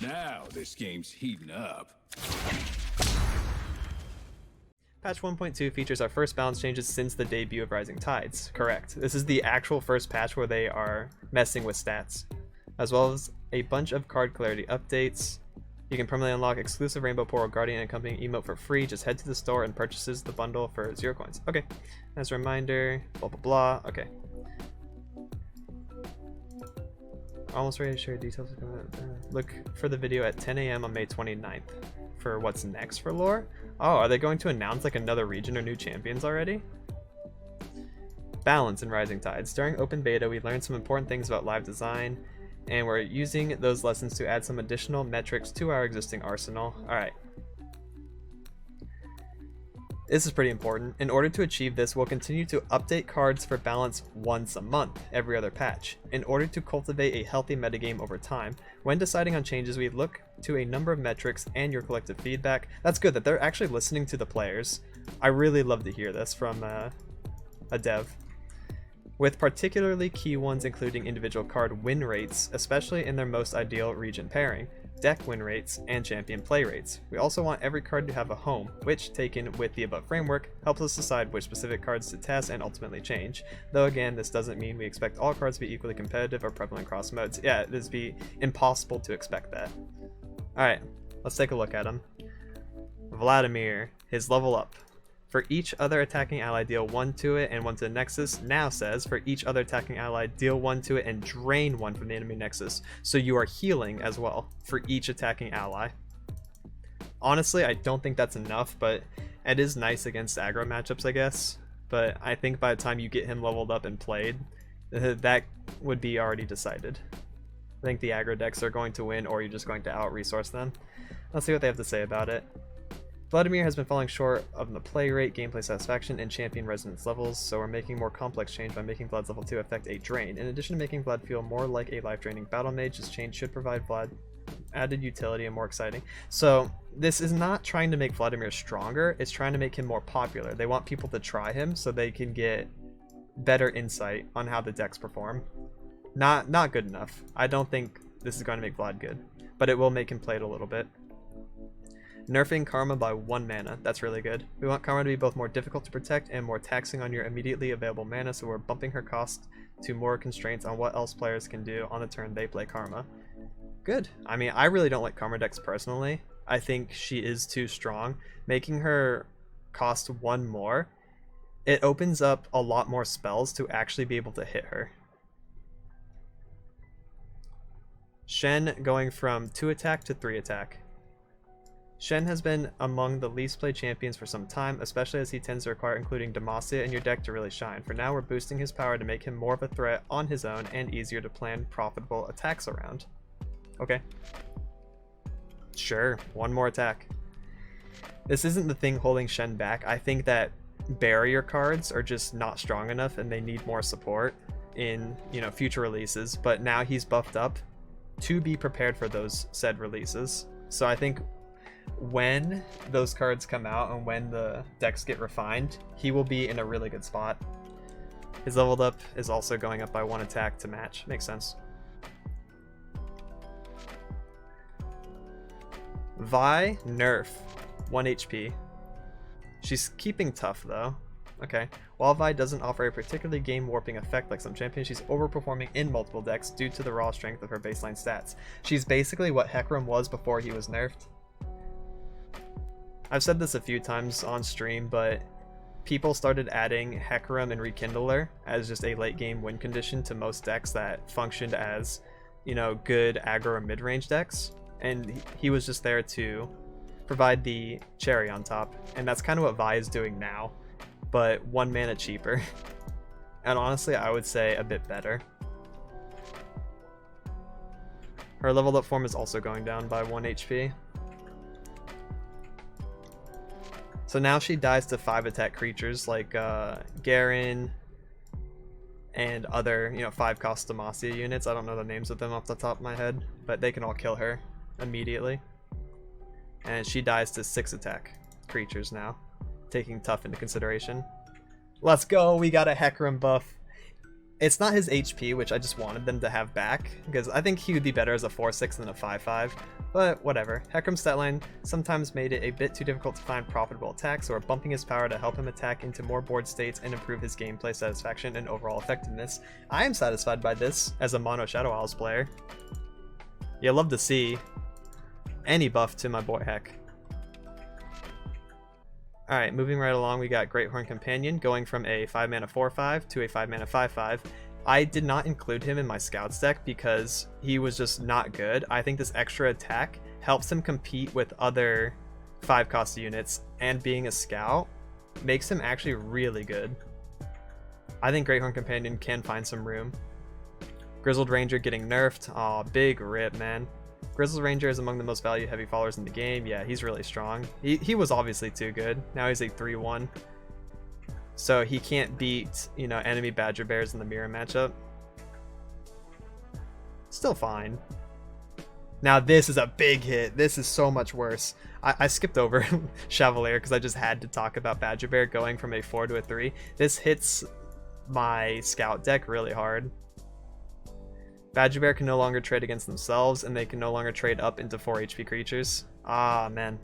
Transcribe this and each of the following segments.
Now this game's heating up. Patch 1.2 features our first balance changes since the debut of Rising Tides. Correct. This is the actual first patch where they are messing with stats, as well as a bunch of card clarity updates. You can permanently unlock exclusive Rainbow Poro Guardian and accompanying emote for free. Just head to the store and purchases the bundle for 0 coins. Okay. As a reminder, blah blah blah. Okay. Almost ready to share details. Look for the video at 10 AM on May 29th for what's next for lore. Oh, are they going to announce like another region or new champions already? Balance in Rising Tides. During open beta, we learned some important things about live design, and we're using those lessons to add some additional metrics to our existing arsenal. Alright. This is pretty important. In order to achieve this, we'll continue to update cards for balance once a month, every other patch, in order to cultivate a healthy metagame over time. When deciding on changes, we look to a number of metrics and your collective feedback. That's good that they're actually listening to the players. I really love to hear this from a dev. With particularly key ones including individual card win rates, especially in their most ideal region pairing, deck win rates, and champion play rates. We also want every card to have a home, which, taken with the above framework, helps us decide which specific cards to test and ultimately change. Though again, this doesn't mean we expect all cards to be equally competitive or prevalent across modes. Yeah, it'd be impossible to expect that. Alright, let's take a look at him. Vladimir, his level up. For each other attacking ally, deal 1 to it and 1 to the Nexus. Now says, for each other attacking ally, deal 1 to it and drain 1 from the enemy Nexus. So you are healing as well for each attacking ally. Honestly, I don't think that's enough, but it is nice against aggro matchups, I guess. But I think by the time you get him leveled up and played, that would be already decided. I think the aggro decks are going to win, or you're just going to out-resource them. Let's see what they have to say about it. Vladimir has been falling short of the play rate, gameplay satisfaction, and champion resonance levels, so we're making more complex change by making Vlad's level 2 affect a drain. In addition to making Vlad feel more like a life-draining battle mage, this change should provide Vlad added utility and more exciting. So this is not trying to make Vladimir stronger, it's trying to make him more popular. They want people to try him so they can get better insight on how the decks perform. Not good enough. I don't think this is going to make Vlad good, but it will make him play it a little bit. Nerfing Karma by 1 mana, that's really good. We want Karma to be both more difficult to protect and more taxing on your immediately available mana, so we're bumping her cost to more constraints on what else players can do on the turn they play Karma. Good. I mean, I really don't like Karma decks personally. I think she is too strong. Making her cost 1 more, it opens up a lot more spells to actually be able to hit her. Shen going from 2 attack to 3 attack. Shen has been among the least played champions for some time, especially as he tends to require including Demacia in your deck to really shine. For now, we're boosting his power to make him more of a threat on his own and easier to plan profitable attacks around. Okay. Sure, 1 more attack. This isn't the thing holding Shen back. I think that barrier cards are just not strong enough and they need more support in, you know, future releases, but now he's buffed up to be prepared for those said releases. So I think when those cards come out and when the decks get refined, he will be in a really good spot. His leveled up is also going up by 1 attack to match. Makes sense. Vi, Nerf, 1 HP. She's keeping tough though. Okay. While Vi doesn't offer a particularly game warping effect like some champions, she's overperforming in multiple decks due to the raw strength of her baseline stats. She's basically what Hecarim was before he was nerfed. I've said this a few times on stream, but people started adding Hecarim and Rekindler as just a late game win condition to most decks that functioned as, you know, good aggro or mid-range decks, and he was just there to provide the cherry on top, and that's kind of what Vi is doing now, but 1 mana cheaper. And honestly, I would say a bit better. Her leveled up form is also going down by 1 HP. So now she dies to 5 attack creatures like Garen and other, you know, 5 cost Demacia units. I don't know the names of them off the top of my head, but they can all kill her immediately. And she dies to 6 attack creatures now, taking tough into consideration. Let's go, we got a Hecarim buff. It's not his HP, which I just wanted them to have back, because I think he would be better as a 4-6 than a 5-5, but whatever. Hecarim's statline sometimes made it a bit too difficult to find profitable attacks, so we're bumping his power to help him attack into more board states and improve his gameplay satisfaction and overall effectiveness. I am satisfied by this as a mono Shadow Isles player. You'll love to see any buff to my boy Heck. Alright, moving right along, we got Great Horn Companion going from a 5-mana 4-5 to a 5-mana 5-5. I did not include him in my Scouts deck because he was just not good. I think this extra attack helps him compete with other 5-cost units, and being a Scout makes him actually really good. I think Great Horn Companion can find some room. Grizzled Ranger getting nerfed. Aw, big rip, man. Grizzled Ranger is among the most value-heavy followers in the game. Yeah, he's really strong. He was obviously too good. Now he's a 3-1. So he can't beat, you know, enemy Badger Bears in the mirror matchup. Still fine. Now this is a big hit. This is so much worse. I skipped over Chevalier because I just had to talk about Badger Bear going from a 4 to a 3. This hits my Scout deck really hard. Badger Bear can no longer trade against themselves, and they can no longer trade up into 4 HP creatures. Ah, man.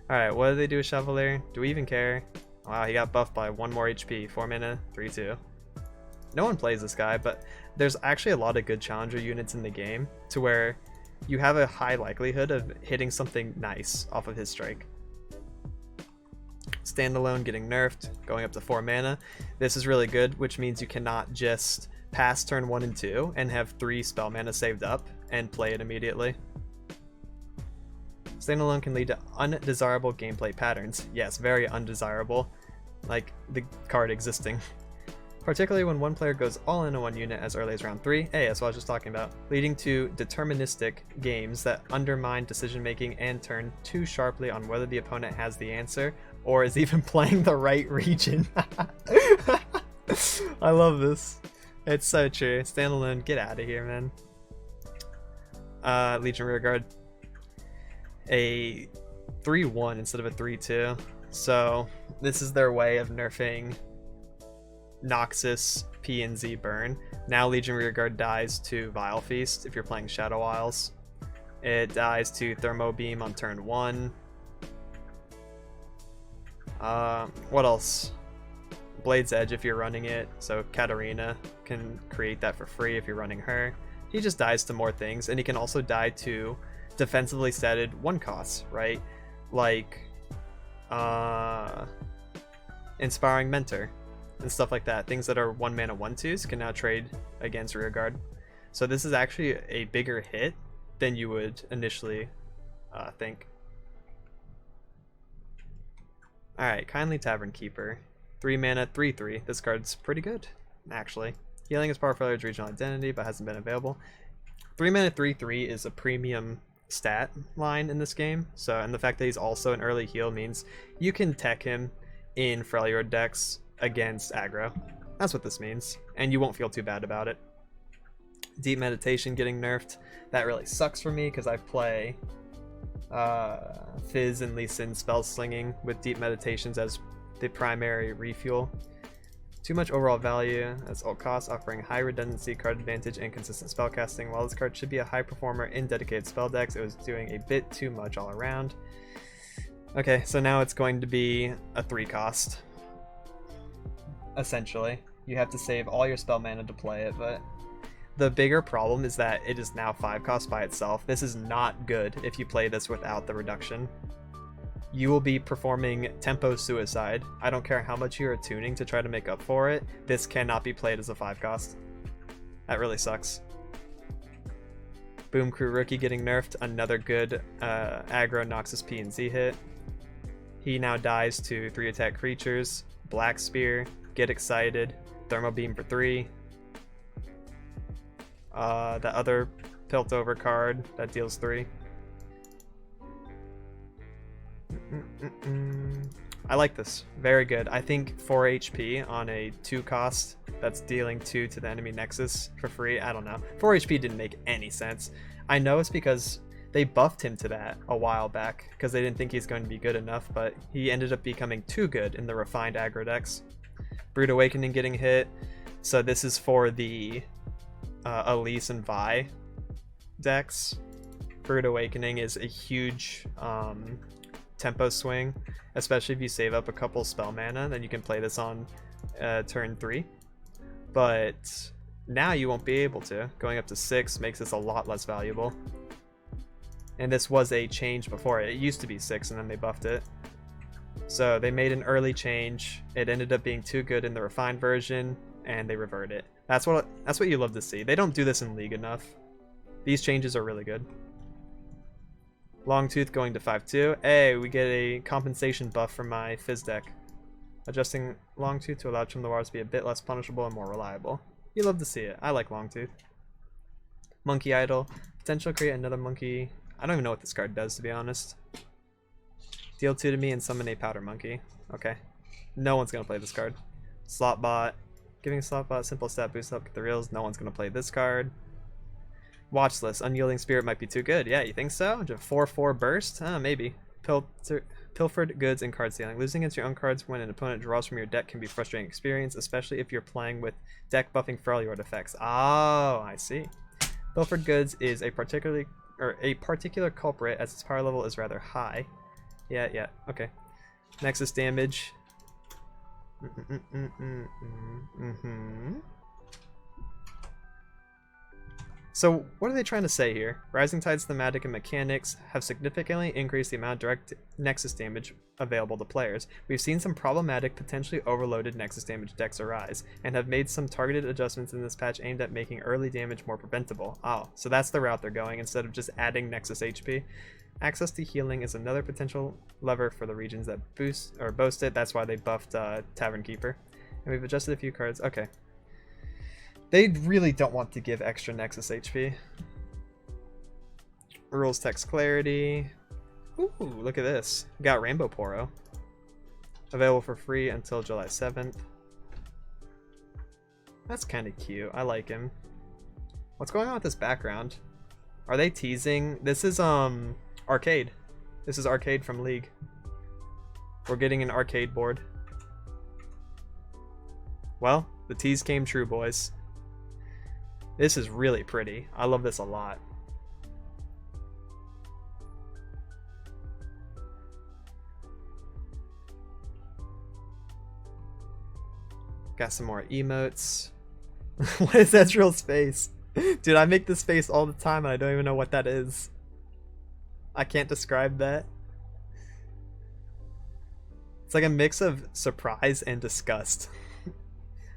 Alright, what do they do with Chevalier? Do we even care? Wow, he got buffed by 1 more HP. 4 mana, 3-2. No one plays this guy, but there's actually a lot of good challenger units in the game to where you have a high likelihood of hitting something nice off of his strike. Standalone getting nerfed, going up to 4 mana. This is really good, which means you cannot just pass turn 1 and 2 and have 3 spell mana saved up and play it immediately. Standalone can lead to undesirable gameplay patterns. Yes, very undesirable, like the card existing. Particularly when one player goes all in on one unit as early as round 3. Hey, that's what I was just talking about. Leading to deterministic games that undermine decision making and turn too sharply on whether the opponent has the answer or is even playing the right region. I love this. It's so true. Standalone, get out of here, man. Legion Rearguard. A 3-1 instead of a 3-2. So this is their way of nerfing Noxus, P and Z burn. Now Legion Rearguard dies to Vile Feast if you're playing Shadow Isles. It dies to Thermo Beam on turn 1. What else? Blade's Edge if you're running it, so Katarina can create that for free if you're running her. He just dies to more things, and he can also die to defensively statted 1 costs, right? Like Inspiring Mentor and stuff like that. Things that are 1 mana 1/2s can now trade against Rearguard. So this is actually a bigger hit than you would initially think. Alright, Kindly Tavernkeeper. 3 mana, 3/3. This card's pretty good, actually. Healing is powerful as regional identity, but hasn't been available. 3 mana, 3/3 is a premium stat line in this game. So, and the fact that he's also an early heal means you can tech him in Freljord decks against aggro. That's what this means, and you won't feel too bad about it. Deep Meditation getting nerfed. That really sucks for me because I play Fizz and Lee Sin spell slinging with Deep Meditations as the primary refuel. Too much overall value as all costs, offering high redundancy, card advantage, and consistent spellcasting. While this card should be a high performer in dedicated spell decks, it was doing a bit too much all around. Okay, so now it's going to be a 3 cost. Essentially. You have to save all your spell mana to play it, but the bigger problem is that it is now 5 cost by itself. This is not good if you play this without the reduction. You will be performing tempo suicide. I don't care how much you're attuning to try to make up for it. This cannot be played as a 5 cost. That really sucks. Boom Crew Rookie getting nerfed. Another good aggro Noxus P and Z hit. He now dies to 3 attack creatures. Black Spear. Get Excited. Thermo Beam for 3. That other Piltover card that deals 3. I like this. Very good. I think 4 HP on a 2 cost that's dealing 2 to the enemy Nexus for free. I don't know. 4 HP didn't make any sense. I know it's because they buffed him to that a while back because they didn't think he's going to be good enough, but he ended up becoming too good in the refined aggro decks. Brood Awakening getting hit. So this is for the Elise and Vi decks. Brood Awakening is a huge tempo swing, especially if you save up a couple spell mana, then you can play this on turn 3. But now you won't be able to. Going up to 6 makes this a lot less valuable. And this was a change before. It used to be 6 and then they buffed it. So they made an early change. It ended up being too good in the refined version, and they revert it. That's what you love to see. They don't do this in League enough. These changes are really good. Longtooth going to 5/2. Hey, we get a compensation buff from my Fizz deck. Adjusting Longtooth to allow Chum the Wars to be a bit less punishable and more reliable. You love to see it. I like Longtooth. Monkey Idol. Potential create another monkey. I don't even know what this card does, to be honest. Deal 2 to me and summon a powder monkey. Okay. No one's gonna play this card. Slotbot. Giving Slotbot simple stat boost up the reels. No one's gonna play this card. Watch list. Unyielding Spirit might be too good. Yeah, you think so? 4/4 burst? Maybe. Pilfered goods and card stealing. Losing against your own cards when an opponent draws from your deck can be a frustrating experience, especially if you're playing with deck buffing for all your effects. Oh, I see. Pilfered goods is a particular culprit as its power level is rather high. Yeah, okay. Nexus damage. So what are they trying to say here? Rising Tide's thematic and mechanics have significantly increased the amount of direct Nexus damage available to players. We've seen some problematic, potentially overloaded Nexus damage decks arise, and have made some targeted adjustments in this patch aimed at making early damage more preventable. Oh, so that's the route they're going instead of just adding Nexus HP. Access to healing is another potential lever for the regions that boost or boast it. That's why they buffed Tavernkeeper. And we've adjusted a few cards. Okay. They really don't want to give extra Nexus HP. Rules text clarity. Ooh, look at this. We got Rainbow Poro. Available for free until July 7th. That's kind of cute. I like him. What's going on with this background? Are they teasing? This is Arcade. This is Arcade from League. We're getting an arcade board. Well, the tease came true, boys. This is really pretty. I love this a lot. Got some more emotes. What is Ezreal's face? Dude, I make this face all the time and I don't even know what that is. I can't describe that. It's like a mix of surprise and disgust.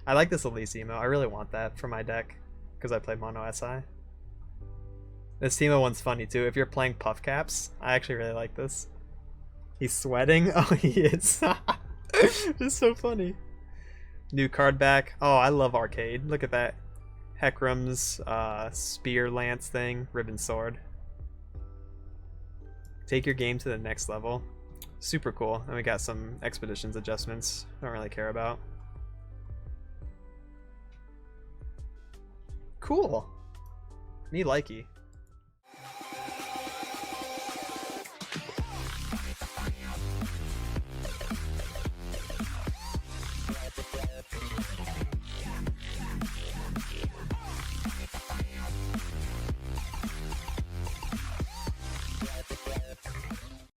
I like this Elise emo. I really want that for my deck because I play mono SI. This Teemo one's funny too. If you're playing Puff Caps, I actually really like this. He's sweating. Oh, he is. It's so funny. New card back. Oh, I love Arcade. Look at that. Hecarim's spear lance thing. Ribbon sword. Take your game to the next level. Super cool. And we got some expeditions adjustments. Don't really care about. Cool. Me likey.